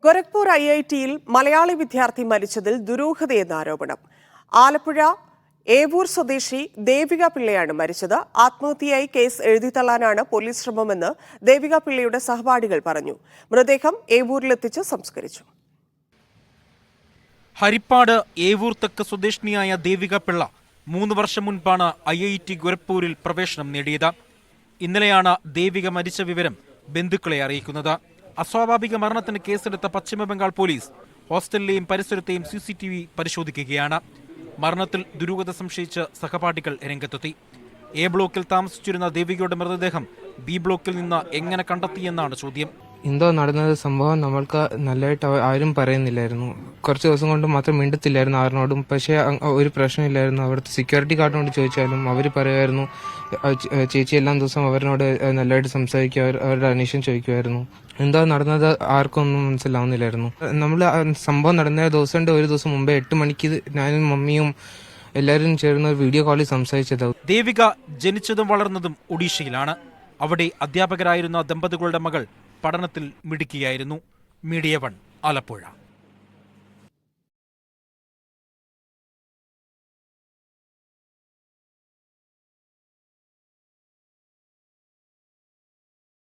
ഗോരഖ്പൂർ IITയിൽ മലയാളി വിദ്യാർത്ഥി മരിച്ചതിൽ ദുരൂഹതയെന്ന ആരോപണം. ആലപ്പുഴ ഏവൂർ സ്വദേശി ദേവിക പിള്ളയാണ് മരിച്ചത്. ആത്മഹത്യയായി കേസ് എഴുതിത്തള്ളാനാണ് പോലീസ് ശ്രമമെന്ന് ദേവിക പിള്ളയുടെ സഹപാഠികൾ പറഞ്ഞു. മൃതദേഹം ഏവൂരിലെത്തിച്ച് സംസ്കരിച്ചു. ഹരിപ്പാട് ഏവൂർ തെക്ക് സ്വദേശിനിയായ ദേവിക പിള്ള 3 വർഷം മുൻപാണ് IIT ഗോരഖ്പൂരിൽ പ്രവേശനം നേടിയത്. ഇന്നലെയാണ് ദേവിക മരിച്ച വിവരം ബന്ധുക്കളെ അറിയിക്കുന്നത്. അസ്വാഭാവിക മരണത്തിന് കേസെടുത്ത പശ്ചിമബംഗാൾ പോലീസ് ഹോസ്റ്റലിലെയും പരിസരത്തെയും CCTV പരിശോധിക്കുകയാണ്. മരണത്തിൽ ദുരൂഹത സംശയിച്ച് സഹപാഠികൾ രംഗത്തെത്തി. A ബ്ലോക്കിൽ താമസിച്ചിരുന്ന ദേവികയുടെ മൃതദേഹം B ബ്ലോക്കിൽ നിന്ന് എങ്ങനെ കണ്ടെത്തിയെന്നാണ് ചോദ്യം. എന്തോ നടന്നത് സംഭവം നമ്മൾക്ക് നല്ലതായിട്ട് ആരും പറയുന്നില്ലായിരുന്നു. കുറച്ച് ദിവസം കൊണ്ട് മാത്രം മിണ്ടത്തില്ലായിരുന്നു ആരിനോടും. പക്ഷേ ഒരു പ്രശ്നമില്ലായിരുന്നു. അവിടുത്തെ സെക്യൂരിറ്റി ഗാർഡിനോട് ചോദിച്ചാലും അവർ പറയുമായിരുന്നു ചേച്ചി എല്ലാ ദിവസവും അവരിനോട് നല്ലതായിട്ട് സംസാരിക്കുക, അവരുടെ അന്വേഷണം ചോദിക്കുമായിരുന്നു. എന്തോ നടന്നത് ആർക്കും ഒന്നും മനസ്സിലാവുന്നില്ലായിരുന്നു. നമ്മൾ സംഭവം നടന്ന ഒരു ദിവസം മുമ്പേ 8 മണിക്ക് ഞാനും മമ്മിയും എല്ലാവരും ചേർന്ന് വീഡിയോ കോളിൽ സംസാരിച്ചത്. ദേവിക ജനിച്ചതും വളർന്നതും ഒഡീഷയിലാണ്. അവിടെ അധ്യാപകരായിരുന്ന ദമ്പതികളുടെ മകൾ പഠനത്തിൽ മിടുക്കിയായിരുന്നു. മീഡിയ 1 ആലപ്പുഴ.